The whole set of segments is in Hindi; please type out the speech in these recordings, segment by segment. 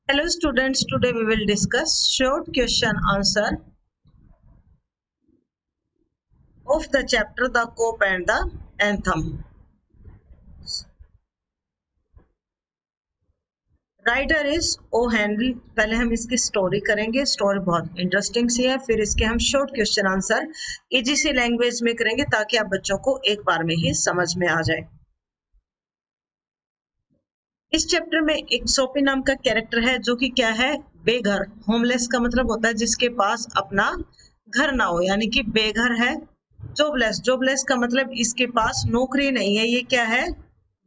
Hello students, today we will discuss short question answer of the chapter The Cope and the Anthem. Writer is O Henry. पहले हम इसकी स्टोरी करेंगे, स्टोरी बहुत इंटरेस्टिंग सी है, फिर इसके हम शॉर्ट क्वेश्चन आंसर इजी सी लैंग्वेज में करेंगे ताकि आप बच्चों को एक बार में ही समझ में आ जाए। इस चैप्टर में एक सोफी नाम का कैरेक्टर है जो कि क्या है, बेघर। होमलेस का मतलब होता है जिसके पास अपना घर ना हो, यानी कि बेघर है। जॉबलेस, जॉबलेस का मतलब इसके पास नौकरी नहीं है, ये क्या है,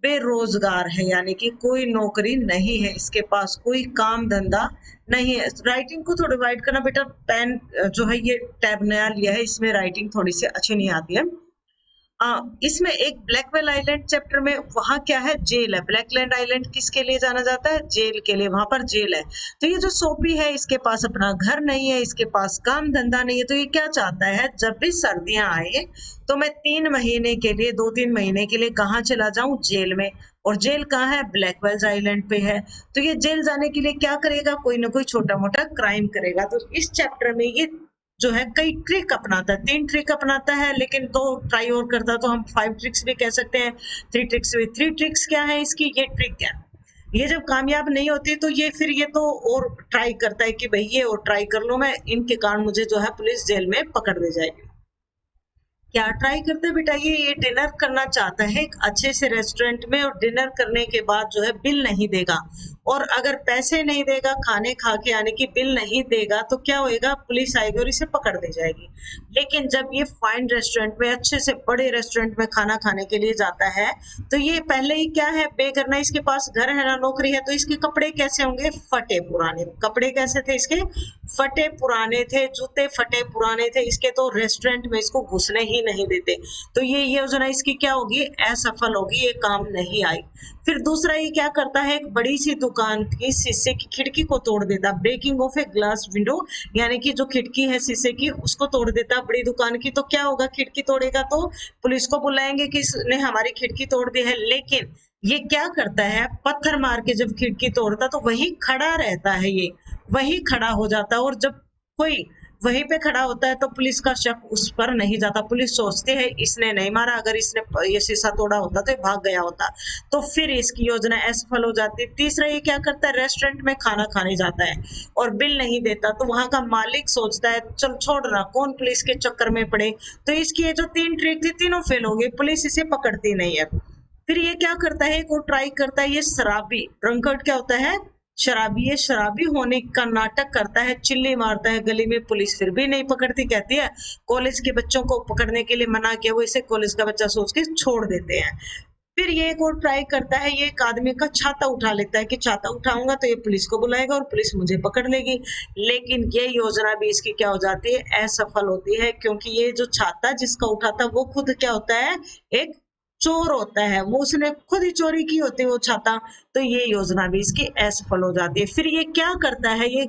बेरोजगार है, यानी कि कोई नौकरी नहीं है, इसके पास कोई काम धंधा नहीं है। राइटिंग को थोड़ा डिवाइड करना बेटा, पेन जो है ये टैब नया लिया है, इसमें राइटिंग थोड़ी सी अच्छी नहीं आती है। इसमें एक ब्लैकवेल आइलैंड चैप्टर में वहां क्या है, जेल है। ब्लैकलैंड आइलैंड किसके लिए जाना जाता है, जेल के लिए, वहां पर जेल है। तो ये जो सोफी है इसके पास अपना घर नहीं है, इसके पास काम धंधा नहीं है, तो ये क्या चाहता है, जब भी सर्दियां आए तो मैं 3 महीने के लिए, 2-3 महीने के लिए कहाँ चला जाऊं, जेल में। और जेल कहाँ है, ब्लैकवेल आइलैंड पे है। तो ये जेल जाने के लिए क्या करेगा, कोई ना कोई छोटा मोटा क्राइम करेगा। तो इस चैप्टर में ये जो है कई ट्रिक अपनाता है, 3 ट्रिक अपनाता है, लेकिन 2 ट्राई और करता है, तो हम 5 ट्रिक्स भी कह सकते हैं। 3 ट्रिक्स भी, 3 ट्रिक्स क्या है इसकी, ये ट्रिक क्या, ये जब कामयाब नहीं होती तो ये फिर ये तो और ट्राई करता है कि भाई ये और ट्राई कर लो मैं, इनके कारण मुझे जो है पुलिस जेल में पकड़ ले जाएगी। क्या ट्राई करते हैं बेटा, ये डिनर करना चाहता है एक अच्छे से रेस्टोरेंट में, और डिनर करने के बाद जो है बिल नहीं देगा, और अगर पैसे नहीं देगा खाने खा के, यानी कि बिल नहीं देगा, तो क्या होएगा, पुलिस आएगी और इसे पकड़ ले जाएगी। लेकिन जब ये फाइन रेस्टोरेंट में, अच्छे से बड़े रेस्टोरेंट में खाना खाने के लिए जाता है, तो ये पहले ही क्या है, बेघर, इसके पास घर है ना नौकरी है, तो इसके कपड़े कैसे होंगे, फटे पुराने। कपड़े कैसे थे इसके, फटे पुराने थे, जूते फटे पुराने थे इसके, तो रेस्टोरेंट में इसको घुसने ही नहीं देते। तो ये योजना इसकी क्या होगी, असफल होगी, ये काम नहीं आई। फिर दूसरा ये क्या करता है, एक बड़ी सी दुकान की शीशे की खिड़की को तोड़ देता, breaking of a glass window, यानी कि जो खिड़की है शीशे की उसको तोड़ देता बड़ी दुकान की। तो क्या होगा, खिड़की तोड़ेगा तो पुलिस को बुलाएंगे कि इसने हमारी खिड़की तोड़ दी है। लेकिन ये क्या करता है, पत्थर मार के जब खिड़की तोड़ता तो वही खड़ा रहता है, ये वही खड़ा हो जाता है, और जब कोई वहीं पे खड़ा होता है तो पुलिस का शक उस पर नहीं जाता। पुलिस सोचती है इसने नहीं मारा, अगर इसने ये शीशा तोड़ा होता तो ये भाग गया होता। तो फिर इसकी योजना असफल हो जाती है। तीसरा ये क्या करता है, रेस्टोरेंट में खाना खाने जाता है और बिल नहीं देता, तो वहां का मालिक सोचता है चल छोड़ना, कौन पुलिस के चक्कर में पड़े। तो इसकी ये जो 3 ट्रिक थी तीनों फेल हो गई, पुलिस इसे पकड़ती नहीं है। फिर ये क्या करता है, एक और ट्राई करता है, ये शराबी ड्रंकर्ड क्या होता है, शराबी। ये शराबी होने का नाटक करता है, चिल्ली मारता है गली में, पुलिस फिर भी नहीं पकड़ती, कहती है कॉलेज के बच्चों को पकड़ने के लिए मना किया, वो इसे कॉलेज का बच्चा सोच के छोड़ देते हैं। फिर ये एक और ट्राई करता है, ये एक आदमी का छाता उठा लेता है कि छाता उठाऊंगा तो ये पुलिस को बुलाएगा और पुलिस मुझे पकड़ लेगी। लेकिन ये योजना भी इसकी क्या हो जाती है, असफल होती है, क्योंकि ये जो छाता जिसका उठाता वो खुद क्या होता है, एक चोर होता है, वो उसने खुद ही चोरी की होती है वो छाता। तो ये योजना भी इसकी असफल हो जाती है। फिर ये क्या करता है, ये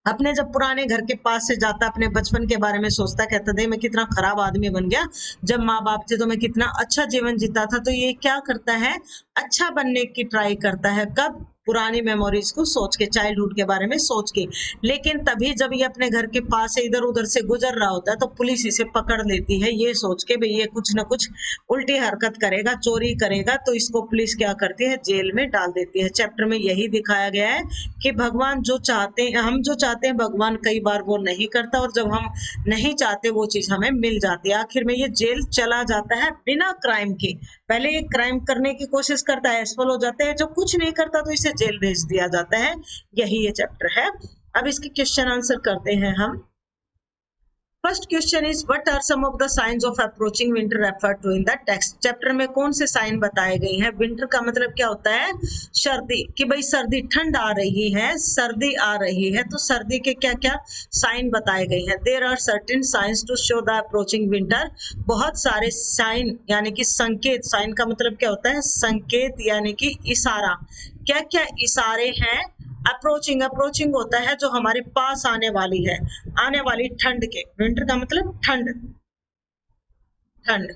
अपने जब पुराने घर के पास से जाता, अपने बचपन के बारे में सोचता, कहता दे मैं कितना खराब आदमी बन गया, जब माँ बाप थे तो मैं कितना अच्छा जीवन जीता था। तो ये क्या करता है, अच्छा बनने की ट्राई करता है, कब, पुरानी मेमोरीज को सोच के, चाइल्डहुड के बारे में सोच के। लेकिन तभी जब ये अपने घर के पास से इधर उधर से गुजर रहा होता है तो पुलिस इसे पकड़ लेती है, ये सोच के भाई ये कुछ ना कुछ उल्टी हरकत करेगा, चोरी करेगा, तो इसको पुलिस क्या करती है, जेल में डाल देती है। चैप्टर में यही दिखाया गया है कि भगवान जो चाहते हैं, हम जो चाहते हैं भगवान कई बार वो नहीं करता, और जब हम नहीं चाहते वो चीज हमें मिल जाती है। आखिर में ये जेल चला जाता है बिना क्राइम के। पहले ये क्राइम करने की कोशिश करता है, असफल हो जाते हैं, जो कुछ नहीं करता तो इसे जेल भेज दिया जाता है। यही ये चैप्टर है। अब इसके क्वेश्चन आंसर करते हैं हम। First question is what are some of the signs of approaching winter refer to in the text. Chapter में कौन से साइन बताए गए हैं। विंटर का मतलब क्या होता है, सर्दी, कि भाई सर्दी, ठंड आ रही है, सर्दी आ रही है, तो सर्दी के क्या क्या साइन बताए गए हैं। There are certain signs to show the approaching winter. बहुत सारे साइन यानी कि संकेत, साइन का मतलब क्या होता है, संकेत यानी कि इशारा। क्या क्या इशारे हैं, अप्रोचिंग, अप्रोचिंग होता है जो हमारे पास आने वाली है, आने वाली ठंड के। विंटर का मतलब ठंड, ठंड।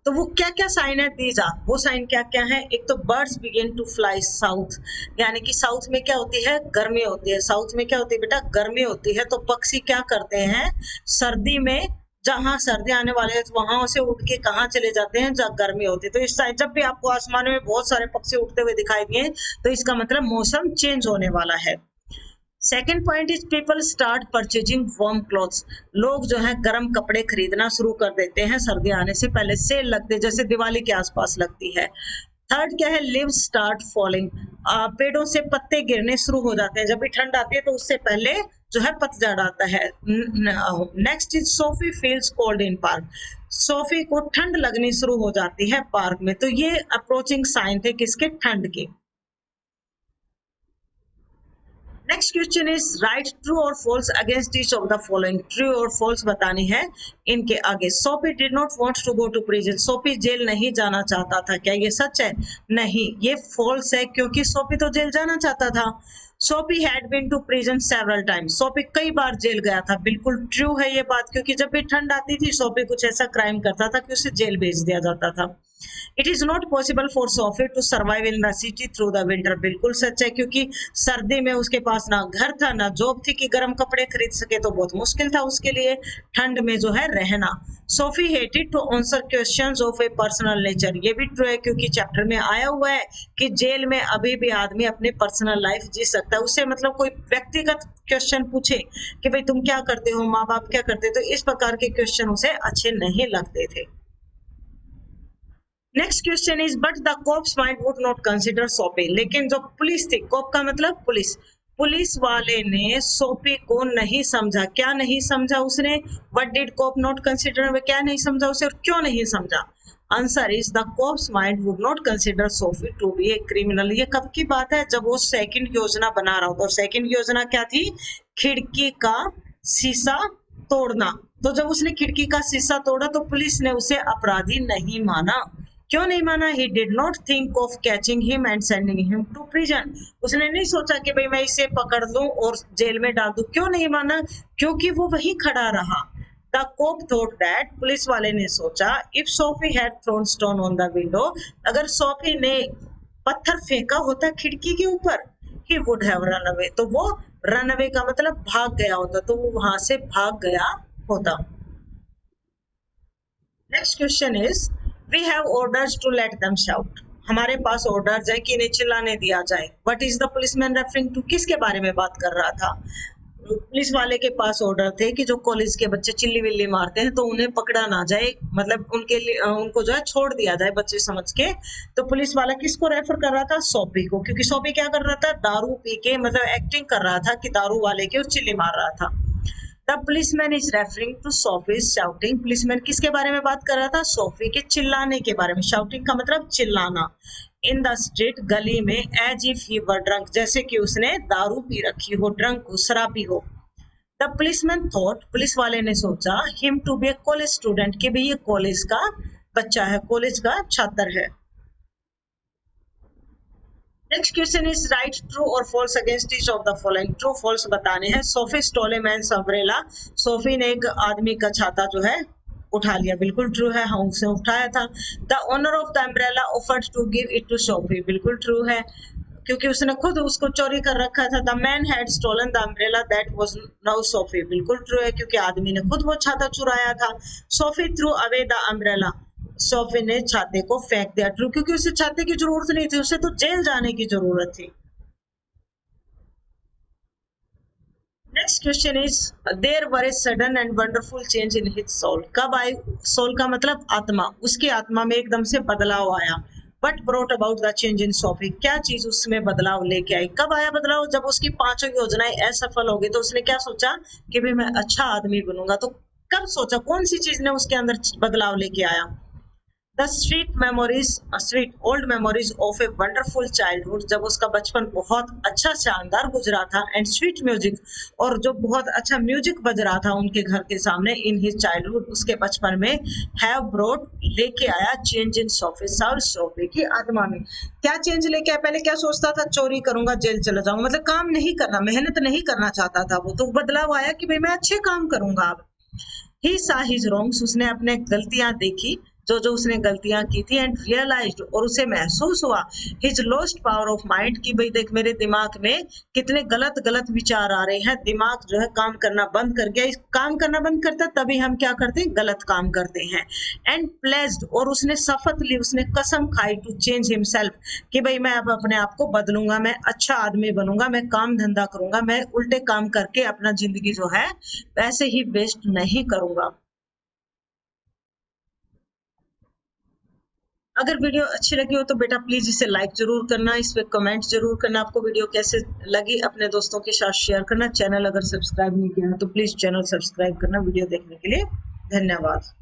तो वो क्या क्या साइन है, दीज आर, वो साइन क्या क्या है? एक तो birds begin to fly south, यानी कि साउथ में क्या होती है, गर्मी होती है। साउथ में क्या होती है बेटा, गर्मी होती है। तो पक्षी क्या करते हैं, सर्दी में, जहां सर्दी आने वाले है वहां से उड़ के कहाँ चले जाते हैं, जहाँ गर्मी होती है। तो इस साइड जब भी आपको आसमान में बहुत सारे पक्षी उड़ते हुए दिखाई दिए तो इसका मतलब मौसम चेंज होने वाला है। Second point is people start purchasing warm clothes, लोग जो है गर्म कपड़े खरीदना शुरू कर देते हैं सर्दी आने से पहले। सेल लगते हैं जैसे दिवाली के आसपास लगती है। थर्ड क्या है, लीव्स स्टार्ट फॉलिंग, पेड़ों से पत्ते गिरने शुरू हो जाते हैं। जब भी ठंड आती है तो उससे पहले जो है पतझड़ आता है। Next is Sophie feels cold in park, Sophie को ठंड लगनी शुरू हो जाती है पार्क में। तो ये अप्रोचिंग साइन थे किसके, ठंड के। Next question is write true और false against each of the following, true और फॉल्स बतानी है इनके आगे। Sophie did not want to go to prison, Sophie jail नहीं जाना चाहता था, क्या ये सच है? नहीं, ये फॉल्स है, क्योंकि सोफी तो जेल जाना चाहता था। Soapy had been to prison several times, Soapy कई बार जेल गया था, बिल्कुल ट्रू है ये बात, क्योंकि जब भी ठंड आती थी सोफी कुछ ऐसा क्राइम करता था कि उसे जेल भेज दिया जाता था। It is not possible for Soapy to survive in the city through the winter, बिल्कुल सच है, क्योंकि सर्दी में उसके पास ना घर था ना जॉब थी कि गर्म कपड़े खरीद सके, तो बहुत मुश्किल था उसके लिए ठंड में जो है रहना। Soapy hated to answer questions of a personal nature, ये भी ट्रू है, क्योंकि चैप्टर में आया हुआ है कि जेल में अभी भी आदमी अपनी पर्सनल लाइफ जी सकता है। उससे मतलब कोई व्यक्तिगत क्वेश्चन पूछे कि भाई तुम क्या करते हो, माँ बाप क्या करते, तो इस प्रकार के क्वेश्चन उसे अच्छे नहीं लगते थे। Next question is but the cop's mind would not consider Sophie, लेकिन जो पुलिस थी, कोप का मतलब पुलिस, पुलिस वाले ने सोफी को नहीं समझा। क्या नहीं समझा उसने? What did cop not consider, क्या नहीं समझा उसे और क्यों नहीं समझा? Answer is the cop's mind would not consider Soapy to be a criminal. ये कब की बात है? जब वो सेकंड योजना बना रहा होता। और सेकंड योजना क्या थी? खिड़की का शीशा तोड़ना। तो जब उसने खिड़की का शीशा तोड़ा तो पुलिस ने उसे अपराधी नहीं माना। क्यों नहीं माना? He did not think of catching him and sending him to prison, उसने नहीं सोचा कि भाई मैं इसे पकड़ लूं और जेल में डाल दूं। क्यों नहीं माना? क्योंकि वो वहीं खड़ा रहा। The cop thought that, police वाले ने सोचा, if Soapy had thrown stone on the window, अगर सोफी ने पत्थर फेंका होता खिड़की के ऊपर, he would have run away, तो वो रन अवे का मतलब भाग गया होता, तो वो वहां से भाग गया होता। Next question is we have orders to let them shout, हमारे पास ऑर्डर्स है कि इन्हें चिल्लाने दिया जाए। What is the policeman referring to, किसके बारे में बात कर रहा था? पुलिस वाले के पास ऑर्डर थे कि जो कॉलेज के बच्चे चिल्ली विल्ली मारते हैं तो उन्हें पकड़ा ना जाए, मतलब उनके लिए उनको जो है छोड़ दिया जाए बच्चे समझ के। तो पुलिस वाला किसको रेफर कर रहा था? सोफी को, क्योंकि सोफी क्या कर रहा था? दारू पी के मतलब एक्टिंग कर रहा था कि दारू वाले के चिल्ली मार रहा था। The policeman is referring to Soapy's shouting, policeman किसके बारे में बात कर रहा था? सोफी के चिल्लाने के बारे में। शाउटिंग का मतलब चिल्लाना। इन द स्ट्रीट, गली में, as if he were drunk, जैसे कि उसने दारू पी रखी हो, ड्रंक हो, शराबी हो। द पुलिसमैन थॉट, पुलिस वाले ने सोचा, him to be a college student, कि भाई ये कॉलेज का बच्चा है, कॉलेज का छात्र है। Next question is write true और false against each of the following, true false बताने हैं। Sophie stole a man's umbrella, Sophie ने एक आदमी का छाता जो है उठा लिया, बिल्कुल ट्रू है, हाँ उसे उठाया था। The owner of the umbrella offered to give it to Soapy, बिल्कुल ट्रू है, क्योंकि उसने खुद उसको चोरी कर रखा था। The man had stolen the umbrella that was now Soapy, बिल्कुल ट्रू है, क्योंकि आदमी ने खुद वो छाता चुराया था। Soapy threw away the umbrella, Sophie ने छाते को फेंक दिया, ट्रू, क्योंकि उसे छाते की जरूरत नहीं थी, उसे तो जेल जाने की जरूरत थी। Next question is there were a sudden and wonderful change in his soul, कब आई? सोल का मतलब आत्मा, उसकी आत्मा में एकदम से बदलाव आया। But brought about the change in Sophie, क्या चीज उसमें बदलाव लेके आई? कब आया बदलाव? जब उसकी पांचों योजनाएं असफल हो गई तो उसने क्या सोचा कि भाई मैं अच्छा आदमी बनूंगा। तो कब सोचा, कौन सी चीज ने उसके अंदर बदलाव लेके आया? The sweet old memories of a wonderful childhood, जब उसका बचपन बहुत अच्छा शानदार गुजरा था। एंड स्वीट म्यूजिक, और जो बहुत अच्छा म्यूजिक बज रहा था उनके घर के सामने, इन हिज चाइल्डहुड, उसके बचपन में, हैव ब्रोट लेके आया चेंज इन सोफी की आत्मा में। क्या चेंज लेके आया? पहले क्या सोचता था? चोरी करूंगा, जेल चला जाऊंगा, मतलब काम नहीं करना, मेहनत नहीं करना चाहता था वो, तो बदलाव आया कि भाई मैं अच्छे काम करूंगा अब। ही सा हिज रॉन्ग्स, उसने अपने गलतियां देखी। जो उसने गलतियां की थी, एंड रियलाइज्ड, और उसे महसूस हुआ, his lost power of mind, कि भाई देख मेरे दिमाग में कितने गलत गलत विचार आ रहे हैं, दिमाग जो है काम करना बंद कर गया। इस काम करना बंद करता तभी हम क्या करते हैं, गलत काम करते हैं। एंड प्लेस्ड, और उसने शपथ ली, उसने कसम खाई, टू चेंज हिमसेल्फ, कि भाई मैं अब अपने आप को बदलूंगा, मैं अच्छा आदमी बनूंगा, मैं काम धंधा करूंगा, मैं उल्टे काम करके अपना जिंदगी जो है वैसे ही वेस्ट नहीं करूंगा। अगर वीडियो अच्छी लगी हो तो बेटा प्लीज इसे लाइक जरूर करना, इस पे कमेंट जरूर करना, आपको वीडियो कैसे लगी, अपने दोस्तों के साथ शेयर करना। चैनल अगर सब्सक्राइब नहीं किया तो प्लीज चैनल सब्सक्राइब करना। वीडियो देखने के लिए धन्यवाद।